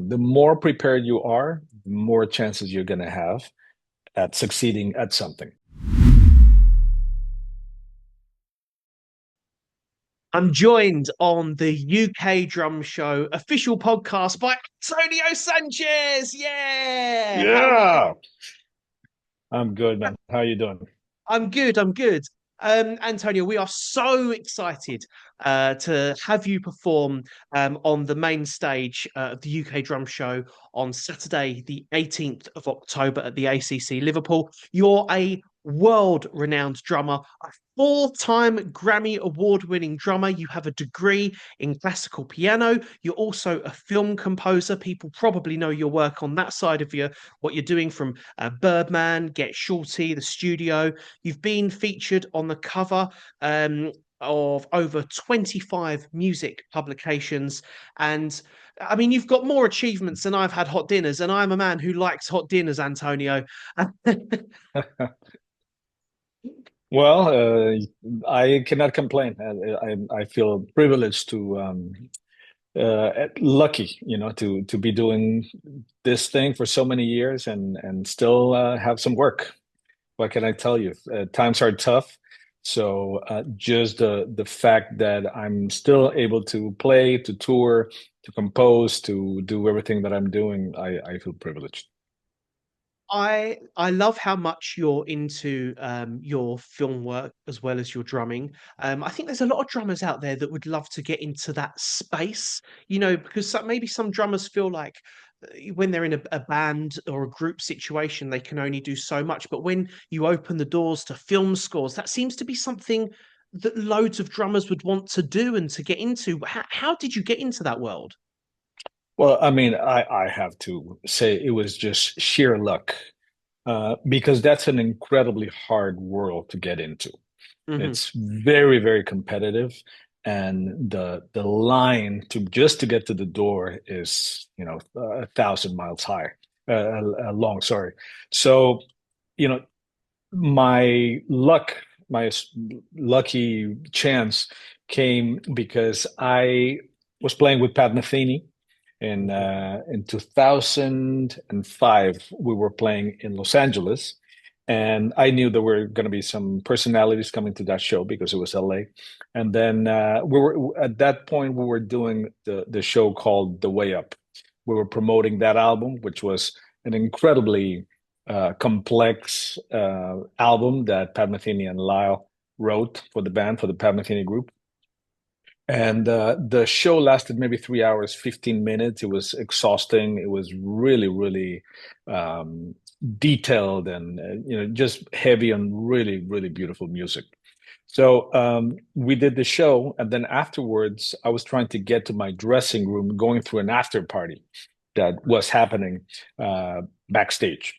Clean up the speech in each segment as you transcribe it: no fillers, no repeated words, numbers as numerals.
thing. The more prepared you are, the more chances you're going to have at succeeding at something. I'm joined on the UK Drum Show official podcast by Antonio Sanchez. Yeah, how are we Yeah, doing? I'm good, man. How you doing? I'm good. I'm good. Antonio, we are so excited to have you perform on the main stage of the UK Drum Show on Saturday, the 18th of October at the ACC Liverpool. You're a world-renowned drummer, a four-time Grammy award-winning drummer. You have a degree in classical piano. You're also a film composer. People probably know your work on that side of what you're doing from Birdman, Get Shorty, The Studio. You've been featured on the cover of over 25 music publications. And I mean, you've got more achievements than I've had hot dinners, and I'm a man who likes hot dinners, Antonio. Well, I cannot complain. I feel privileged to lucky, to be doing this thing for so many years and still have some work. What can I tell you? Times are tough. So just the fact that I'm still able to play, to tour, to compose, to do everything that I'm doing, I feel privileged. I love how much you're into your film work as well as your drumming. I think there's a lot of drummers out there that would love to get into that space, because maybe some drummers feel like when they're in a band or a group situation, they can only do so much. But when you open the doors to film scores, that seems to be something that loads of drummers would want to do and to get into. How did you get into that world? Well, I mean, I have to say it was just sheer luck, because that's an incredibly hard world to get into. Hmm. It's very, very competitive, and the line to get to the door is, 1,000 miles high, long. Sorry. So, you know, my luck, my lucky chance came because I was playing with Pat Metheny in 2005. We were playing in Los Angeles, and I knew there were going to be some personalities coming to that show because it was LA. And then we were at that point we were doing the show called The Way Up. We were promoting that album, which was an incredibly complex album that Pat Metheny and Lyle wrote for the band, for the Pat Metheny group. And the show lasted maybe 3 hours, 15 minutes. It was exhausting. It was really, really um, detailed and just heavy on really, really beautiful music. So we did the show, and then afterwards, I was trying to get to my dressing room, going through an after party that was happening backstage.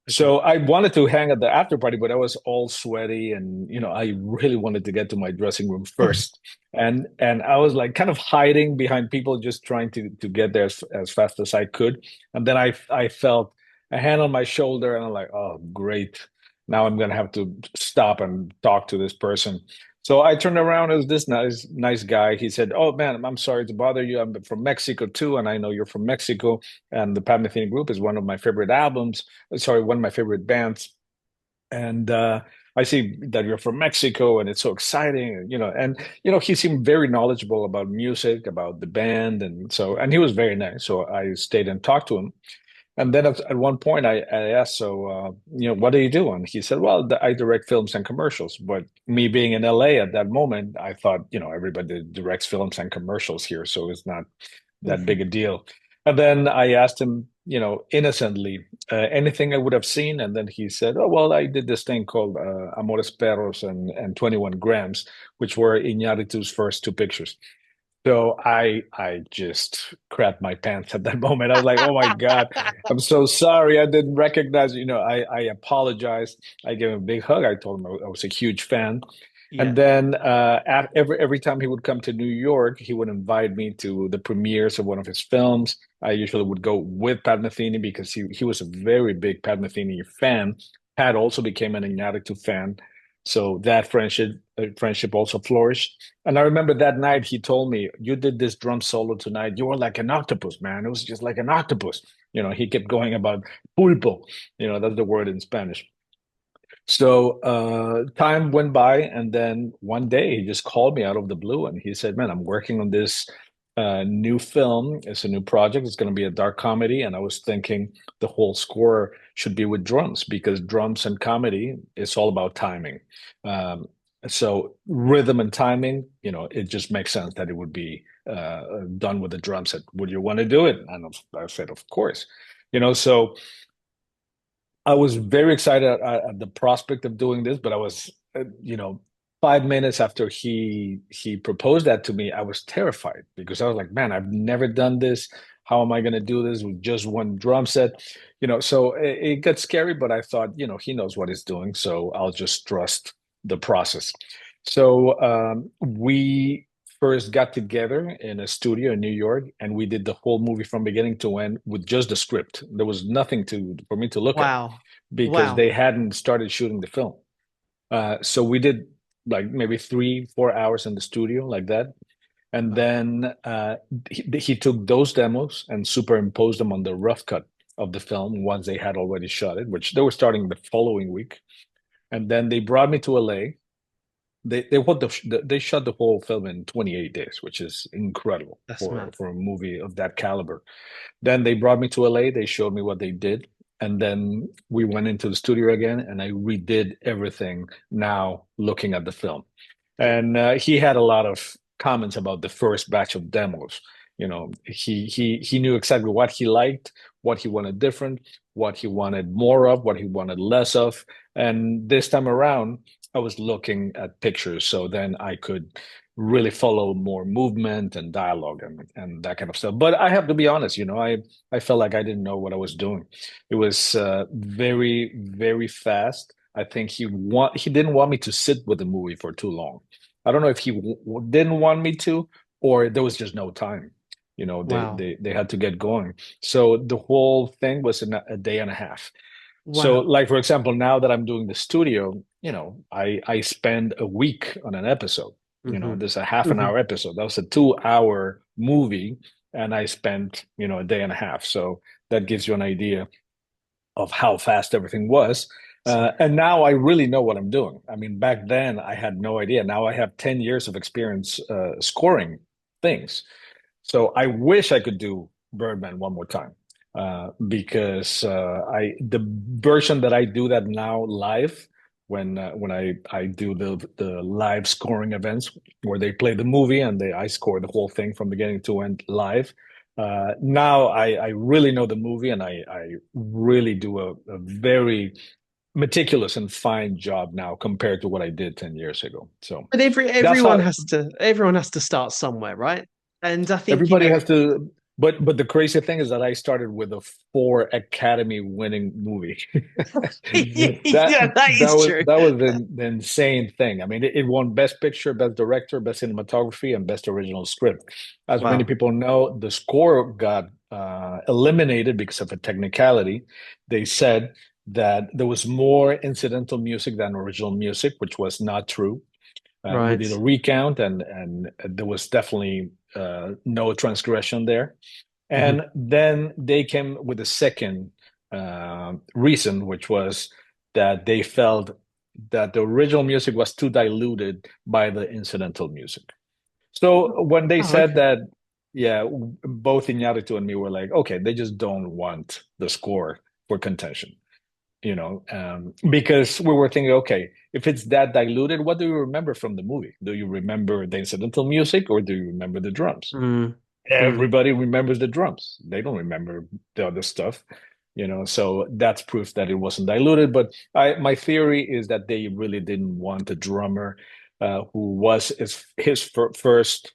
Okay. So I wanted to hang at the after party, but I was all sweaty, and I really wanted to get to my dressing room first. And I was like kind of hiding behind people, just trying to get there as fast as I could. And then I felt a hand on my shoulder, and I'm like, oh, great. Now I'm gonna have to stop and talk to this person. So I turned around. It was this nice guy. He said, "Oh man, I'm sorry to bother you. I'm from Mexico too, and I know you're from Mexico. And the Pat Metheny Group is one of my favorite albums. Sorry, one of my favorite bands. And I see that you're from Mexico, and it's so exciting, he seemed very knowledgeable about music, about the band, and he was very nice. So I stayed and talked to him. And then at one point, I asked, so, what do you do? And he said, well, I direct films and commercials. But me being in LA at that moment, I thought, everybody directs films and commercials here, so it's not that big a deal. And then I asked him, innocently, anything I would have seen. And then he said, oh, well, I did this thing called Amores Perros and 21 Grams, which were Iñárritu's first two pictures. So I just crapped my pants at that moment. I was like, oh my God, I'm so sorry. I didn't recognize, I apologized. I gave him a big hug. I told him I was a huge fan. And Yeah. then every time he would come to New York, he would invite me to the premieres of one of his films. I usually would go with Pat Metheny because he was a very big Pat Metheny fan. Pat also became an Iñárritu fan. So that friendship also flourished. And I remember that night he told me, "You did this drum solo tonight. You were like an octopus, man. It was just like an octopus." He kept going about pulpo. That's the word in Spanish. So time went by, and then one day he just called me out of the blue, and he said, "Man, I'm working on this new film. It's a new project. It's going to be a dark comedy." And I was thinking the whole score should be with drums because drums and comedy, it's all about timing. Um, so rhythm and timing, it just makes sense that it would be done with the drum set. Would you want to do it? And I said, "Of course." So I was very excited at the prospect of doing this, but I was, 5 minutes after he proposed that to me, I was terrified because I was like, man, I've never done this. How am I going to do this with just one drum set? So it got scary, but I thought, he knows what he's doing, so I'll just trust the process. So we first got together in a studio in New York, and we did the whole movie from beginning to end with just the script. There was nothing for me to look at Wow. because Wow. they hadn't started shooting the film. So we did like maybe 3, 4 hours in the studio like that. And Wow. then he took those demos and superimposed them on the rough cut of the film once they had already shot it, which they were starting the following week. And then they brought me to LA. They shot the whole film in 28 days, which is incredible That's for mad. a movie of that caliber. Then they brought me to LA. They showed me what they did. And then we went into the studio again and I redid everything now looking at the film. And he had a lot of comments about the first batch of demos. He knew exactly what he liked, what he wanted different, what he wanted more of, what he wanted less of. And this time around, I was looking at pictures, so then I could really follow more movement and dialogue and that kind of stuff. But I have to be honest, I felt like I didn't know what I was doing. It was very, very fast. I think he didn't want me to sit with the movie for too long. I don't know if he didn't want me to, or there was just no time. Wow. They had to get going. So the whole thing was a day and a half. So, Wow. like for example, now that I'm doing the studio, I spend a week on an episode. Hmm. There's a half an Hmm. hour episode. That was a 2 hour movie, and I spent a day and a half. So that gives you an idea of how fast everything was. And now I really know what I'm doing. I mean, back then I had no idea. Now I have 10 years of experience scoring things. So I wish I could do Birdman one more time because the version that I do that now live when I do the live scoring events where they play the movie and I score the whole thing from beginning to end live. Now I really know the movie and I really do a very meticulous and fine job now compared to what I did 10 years ago. So But that's how everyone has to start somewhere, right? And I think, everybody has to, but the crazy thing is that I started with a 4 Academy winning movie. that yeah, that that is was true. that was the insane thing. I mean, it won Best Picture, Best Director, Best Cinematography, and Best Original Script. As many Wow. people know, the score got eliminated because of a technicality. They said that there was more incidental music than original music, which was not true. We did a Right. recount, and there was definitely no transgression there. Hmm. And then they came with a second reason, which was that they felt that the original music was too diluted by the incidental music. So when they Oh, said okay. that, yeah, both Iñárritu and me were like, okay, they just don't want the score for contention, because we were thinking, okay, if it's that diluted, what do you remember from the movie? Do you remember the incidental music or do you remember the drums? Mm, mm. Everybody remembers the drums. They don't remember the other stuff, so that's proof that it wasn't diluted. But my theory is that they really didn't want a drummer who was his first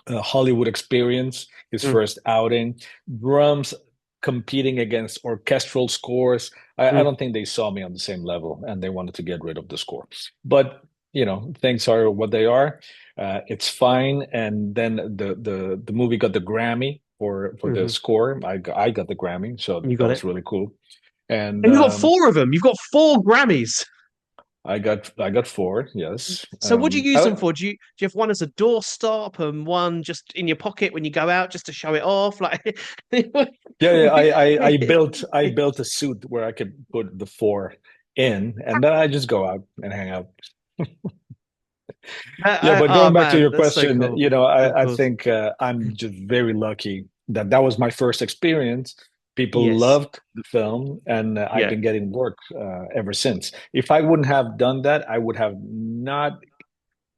Hollywood experience, his Mm, first outing, drums competing against orchestral scores. I mm. don't think they saw me on the same level and they wanted to get rid of the score. But, things are what they are. It's fine. And then the movie got the Grammy for the Hmm. score. I got the Grammy, so You that got was it. really cool. And And you've got four of them. You've got four Grammys. I got four. Yes. So what do you use them for? Do you have one as a doorstop and one just in your pocket when you go out just to show it off? Like, Yeah, yeah. I built a suit where I could put the four in, and then I just go out and hang out. Yeah, but oh going back to man, your that's so question, cool. Of I course. think I'm just very lucky that that was my first experience. People Yes. loved the film, and I've Yeah. been getting work ever since. If I wouldn't have done that, I would have not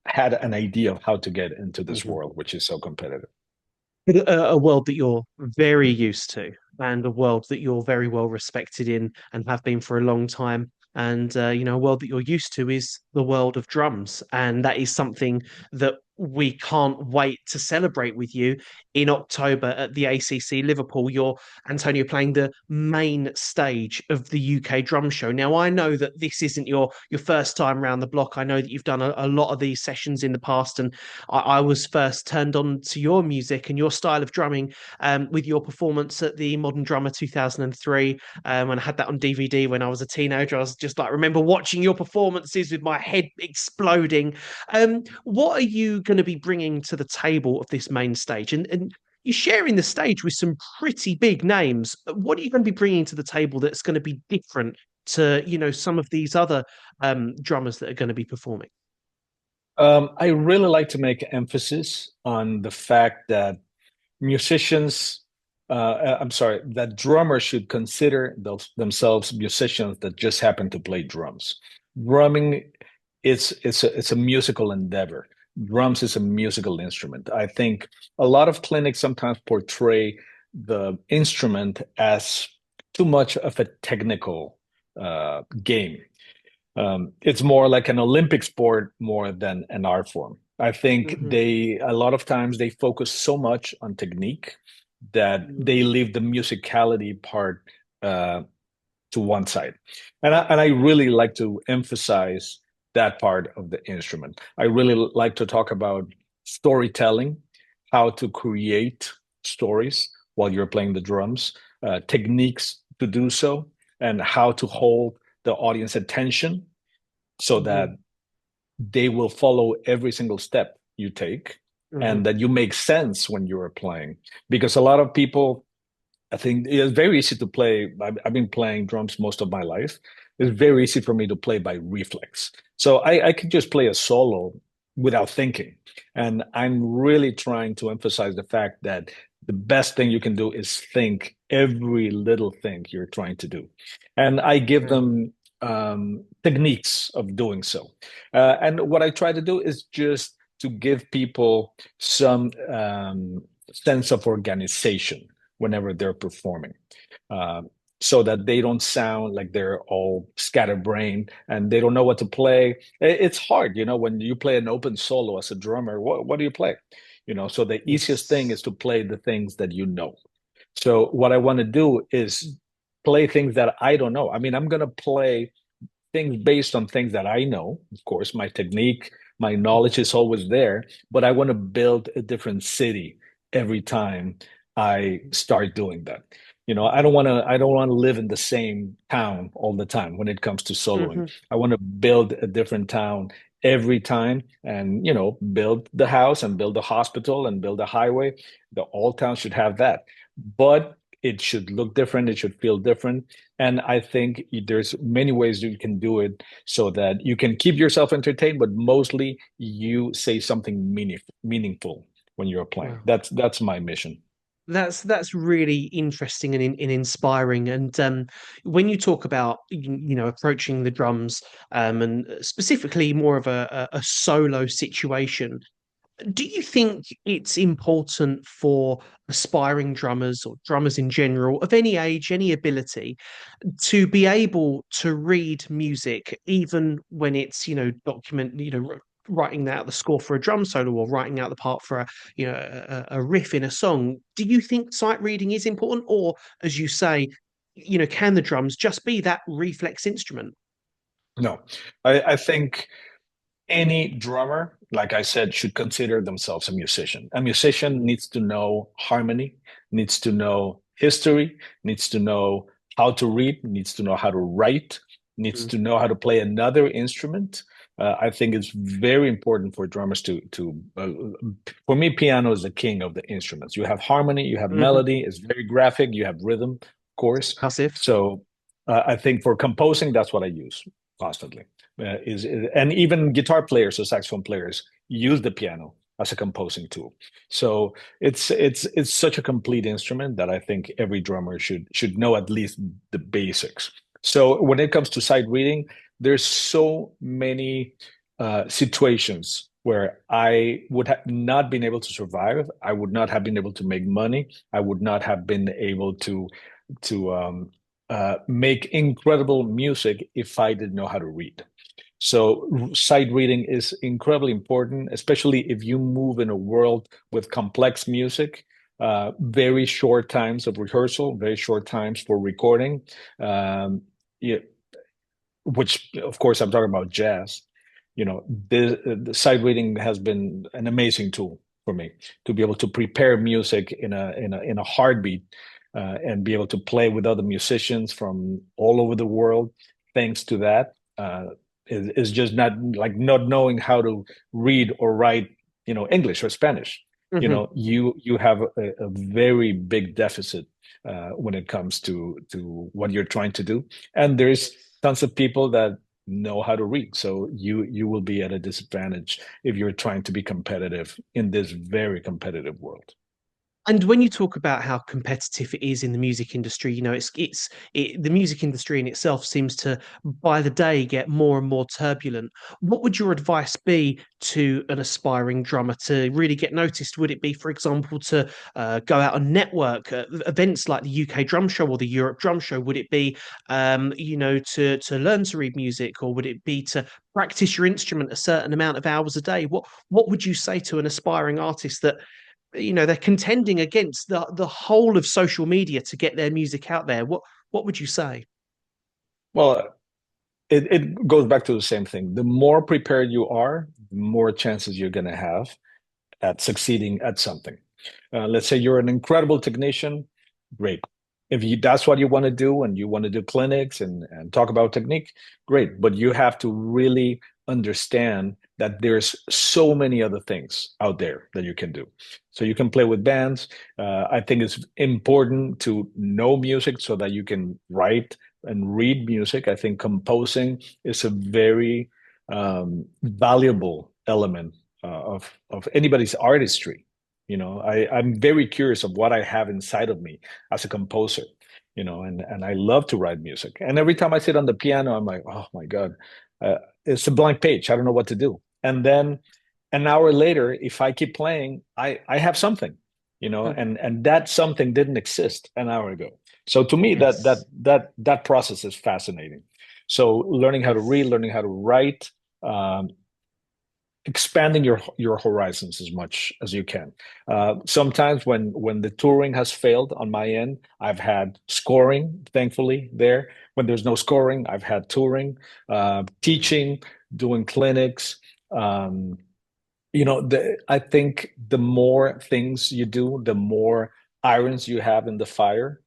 had an idea of how to get into this Mhm. world, which is so competitive. A world that you're very used to, and a world that you're very well respected in and have been for a long time. And a world that you're used to is the world of drums, and that is something that we can't wait to celebrate with you in October at the ACC Liverpool. You're Antonio playing the main stage of the UK Drum Show. Now, I know that this isn't your first time round the block. I know that you've done a lot of these sessions in the past, and I was first turned on to your music and your style of drumming with your performance at the Modern Drummer 2003. And I had that on DVD when I was a teenager. I was just like, remember watching your performances with my head exploding. What are you going to be bringing to the table of this main stage? And you're sharing the stage with some pretty big names. What are you going to be bringing to the table that's going to be different to, some of these other drummers that are going to be performing? I really like to make emphasis on the fact that musicians, I'm sorry, that drummers should consider themselves musicians that just happen to play drums. Drumming, it's a musical endeavor. Drums is a musical instrument. I think a lot of clinics sometimes portray the instrument as too much of a technical game. It's more like an Olympic sport more than an art form. I think Hmm. a lot of times they focus so much on technique that Hmm. they leave the musicality part uh, to one side. And I really like to emphasize that part of the instrument. I really like to talk about storytelling, how to create stories while you're playing the drums, techniques to do so, and how to hold the audience attention so that Hmm. they will follow every single step you take Hmm. and that you make sense when you're playing. Because a lot of people, I think it's very easy to play. I've been playing drums most of my life. It's very easy for me to play by reflex. So I could just play a solo without thinking. And I'm really trying to emphasize the fact that the best thing you can do is think every little thing you're trying to do. And I give them techniques of doing so. And what I try to do is just to give people some sense of organization whenever they're performing, uh, so that they don't sound like they're all scatterbrained and they don't know what to play. It's hard, when you play an open solo as a drummer. What do you play? So the easiest thing is Yes. to play the things that you know. So what I want to do is play things that I don't know. I mean, I'm going to play things based on things that I know. Of course, my technique, my knowledge is always there, but I want to build a different city every time I start doing that. I don't want to live in the same town all the time when it comes to soloing. Hmm. I want to build a different town every time and, build the house and build the hospital and build a highway. All towns should have that. But it should look different, it should feel different. And I think there's many ways you can do it so that you can keep yourself entertained, but mostly you say something meaningful when you're playing. Wow. That's my mission. That's really interesting and inspiring. And when you talk about approaching the drums and specifically more of a solo situation, do you think it's important for aspiring drummers or drummers in general of any age, any ability, to be able to read music, even when it's, writing out the score for a drum solo or writing out the part for a riff in a song? Do you think sight reading is important, or as you say, can the drums just be that reflex instrument? No, I think any drummer, like I said, should consider themselves a musician. A musician Mhm. needs to know harmony, needs to know history, needs to know how to read, needs to know how to write. needs Mm. to know how to play another instrument. I think it's very important for drummers for me, piano is the king of the instruments. You have harmony, you have Hmm. melody, it's very graphic, you have rhythm, of course. Passive. So I think for composing, that's what I use constantly. And even guitar players or saxophone players use the piano as a composing tool. So it's such a complete instrument that I think every drummer should know at least the basics. So when it comes to sight reading, there's so many situations where I would have not been able to survive. I would not have been able to make money. I would not have been able to make incredible music if I didn't know how to read. So sight reading is incredibly important, especially if you move in a world with complex music, very short times of rehearsal, very short times for recording. Um, yeah, which of course I'm talking about jazz. The sight reading has been an amazing tool for me to be able to prepare music in a heartbeat, and be able to play with other musicians from all over the world. Thanks to that, is just not like not knowing how to read or write, English or Spanish. Hmm. You have a very big deficit when it comes to what you're trying to do, and there's tons of people that know how to read. So you will be at a disadvantage if you're trying to be competitive in this very competitive world. And when you talk about how competitive it is in the music industry, the music industry in itself seems to, by the day, get more and more turbulent. What would your advice be to an aspiring drummer to really get noticed? Would it be, for example, to go out and network at events like the UK Drum Show or the Europe Drum Show? Would it be, to learn to read music, or would it be to practice your instrument a certain amount of hours a day? What would you say to an aspiring artist that they're contending against the whole of social media to get their music out there? What would you say? Well, it goes back to the same thing. The more prepared you are, the more chances you're going to have at succeeding at something. Let's say you're an incredible technician, great. If that's what you want to do and you want to do clinics and talk about technique, great. But you have to really understand that there's so many other things out there that you can do. So you can play with bands. I think it's important to know music so that you can write and read music. I think composing is a very valuable element of anybody's artistry. I'm very curious of what I have inside of me as a composer, and I love to write music. And every time I sit on the piano, I'm like, oh my God, it's a blank page. I don't know what to do. And then an hour later, if I keep playing, I have something, Hmm. and that something didn't exist an hour ago. So to me, that that Yes. that that process is fascinating. So learning how to read, Yes. learning how to write, um, expanding your horizons as much as you can. Sometimes when the touring has failed on my end, I've had scoring, thankfully, there. When there's no scoring, I've had touring, Mm. teaching, doing clinics. I think the more things you do, the more irons you have in the fire,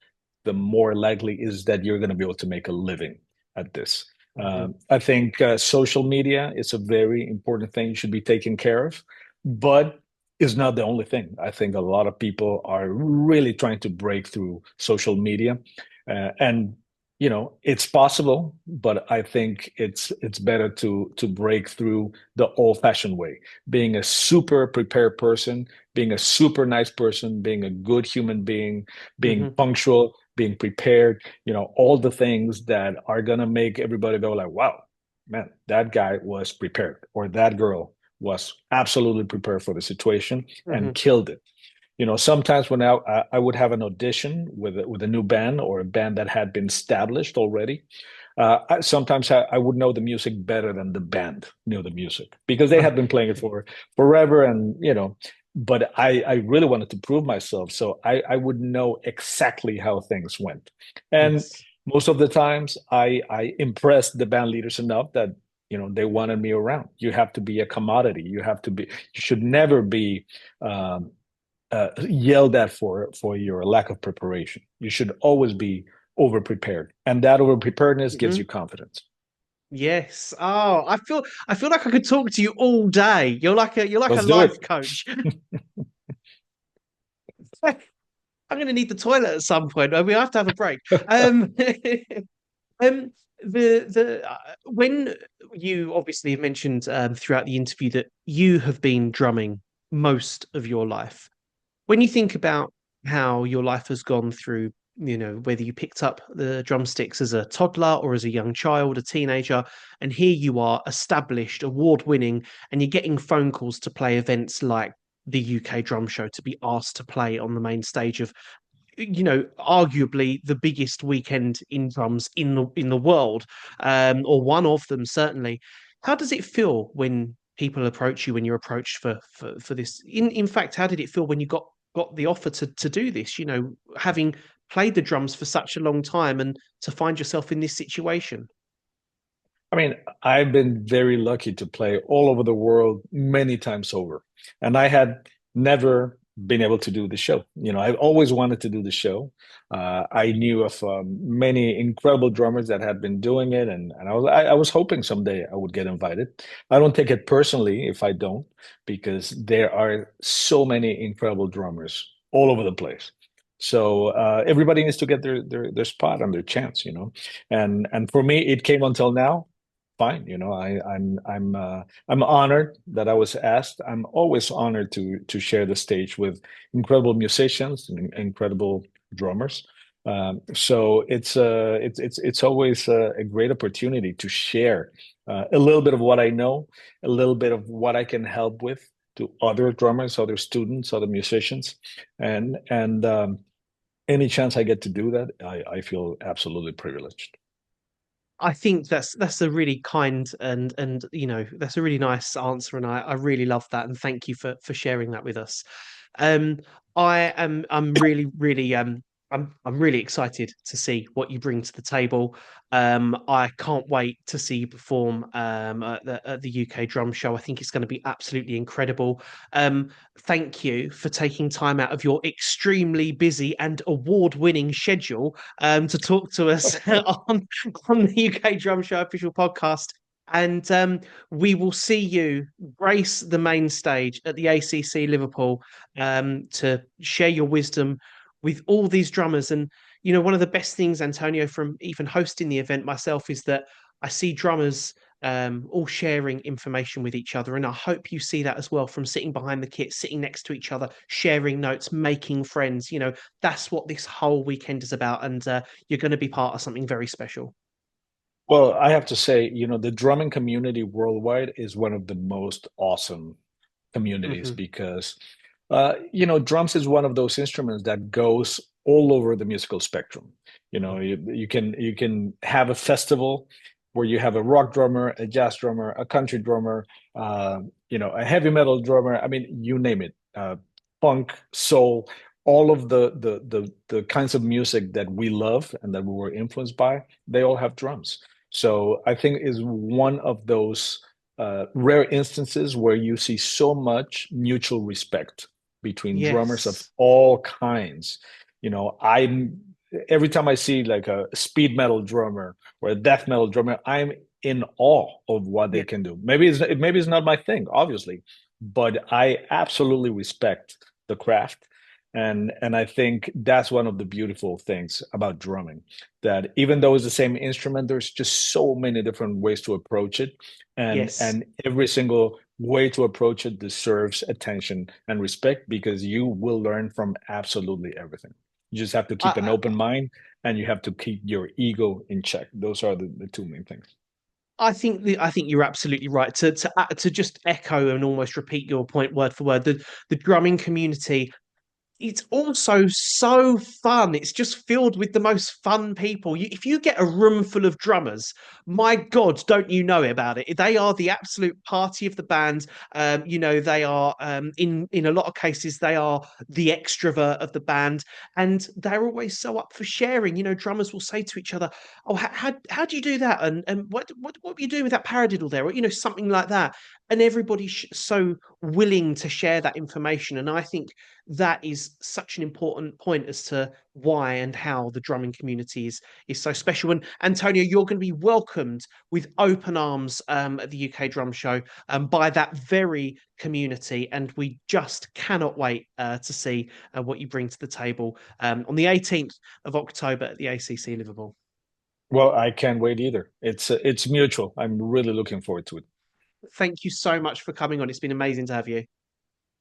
the more likely is that you're going to be able to make a living at this. Mhm. I think social media is a very important thing you should be taken care of, but is not the only thing. I think a lot of people are really trying to break through social media, and it's possible, but I think it's better to break through the old-fashioned way, being a super prepared person, being a super nice person, being a good human being, being Mhm. punctual, being prepared, all the things that are gonna make everybody go like, wow, man, that guy was prepared, or that girl was absolutely prepared for the situation and Mhm. killed it. Sometimes when I would have an audition with a new band or a band that had been established already, sometimes I would know the music better than the band knew the music because they had been playing it for forever, and but I really wanted to prove myself, so I would know exactly how things went, and Yes. most of the times I impressed the band leaders enough that they wanted me around. You have to be a commodity. You should never be um, yelled at for your lack of preparation. You should always be over prepared, and that over preparedness gives Mhm. you confidence. Yes. Oh, I feel like I could talk to you all day. You're like a Let's do life it. coach. I'm going to need the toilet at some point. We have to have a break. Um, um, when you obviously mentioned throughout the interview that you have been drumming most of your life, when you think about how your life has gone through, whether you picked up the drumsticks as a toddler or as a young child, a teenager, and here you are, established, award winning, and you're getting phone calls to play events like the UK Drum Show, to be asked to play on the main stage of, arguably the biggest weekend in drums in the world, or one of them certainly. How does it feel when people approach you, when you're approached for this? In fact, how did it feel when you got the offer to do this? Having played the drums for such a long time and to find yourself in this situation. I mean, I've been very lucky to play all over the world many times over. And I had never been able to do the show. I've always wanted to do the show. I knew of many incredible drummers that had been doing it, and I was hoping someday I would get invited. I don't take it personally if I don't, because there are so many incredible drummers all over the place. So everybody needs to get their spot and their chance, and for me, it came until now fine. I'm honored that I was asked. I'm always honored to share the stage with incredible musicians and incredible drummers. So it's always a great opportunity to share a little bit of what I know, a little bit of what I can help with to other drummers, other students, other musicians, and any chance I get to do that, I feel absolutely privileged. I think that's a really kind and that's a really nice answer, and I really love that, and thank you for sharing that with us. Um, I'm really I'm really excited to see what you bring to the table. I can't wait to see you perform at the UK Drum Show. I think it's going to be absolutely incredible. Thank you for taking time out of your extremely busy and award-winning schedule to talk to us on the UK Drum Show official podcast. And we will see you grace the main stage at the ACC Liverpool to share your wisdom with all these drummers. And, one of the best things, Antonio, from even hosting the event myself is that I see drummers all sharing information with each other. And I hope you see that as well from sitting behind the kit, sitting next to each other, sharing notes, making friends. That's what this whole weekend is about. And you're going to be part of something very special. Well, I have to say, the drumming community worldwide is one of the most awesome communities Hmm. because, drums is one of those instruments that goes all over the musical spectrum. You can have a festival where you have a rock drummer, a jazz drummer, a country drummer, a heavy metal drummer. I mean, you name it, funk, soul, all of the kinds of music that we love and that we were influenced by, they all have drums. So I think is one of those rare instances where you see so much mutual respect between drummers of Yes. all kinds. I'm every time I see like a speed metal drummer or a death metal drummer, I'm in awe of what they Yeah. can do. Maybe it's not my thing, obviously, but I absolutely respect the craft. And I think that's one of the beautiful things about drumming, that even though it's the same instrument, there's just so many different ways to approach it, and Yes. and every single way to approach it deserves attention and respect because you will learn from absolutely everything. You just have to keep an I, open mind and you have to keep your ego in check. Those are the two main things. I think you're absolutely right. To just echo and almost repeat your point word for word, the drumming community, it's also so fun. It's just filled with the most fun people. If you get a room full of drummers, my God, don't you know about it? They are the absolute party of the band. They are in a lot of cases they are the extrovert of the band, and they're always so up for sharing. Drummers will say to each other, "Oh, how do you do that?" And what were you doing with that paradiddle there? Or something like that. And everybody's so willing to share that information. And I think that is such an important point as to why and how the drumming community is so special. And Antonio, you're going to be welcomed with open arms at the UK Drum Show by that very community, and we just cannot wait to see what you bring to the table on the 18th of October at the ACC Liverpool. Well, I can't wait either. It's mutual. I'm really looking forward to it. Thank you so much for coming on. It's been amazing to have you.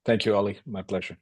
Thank you, Ollie. My pleasure.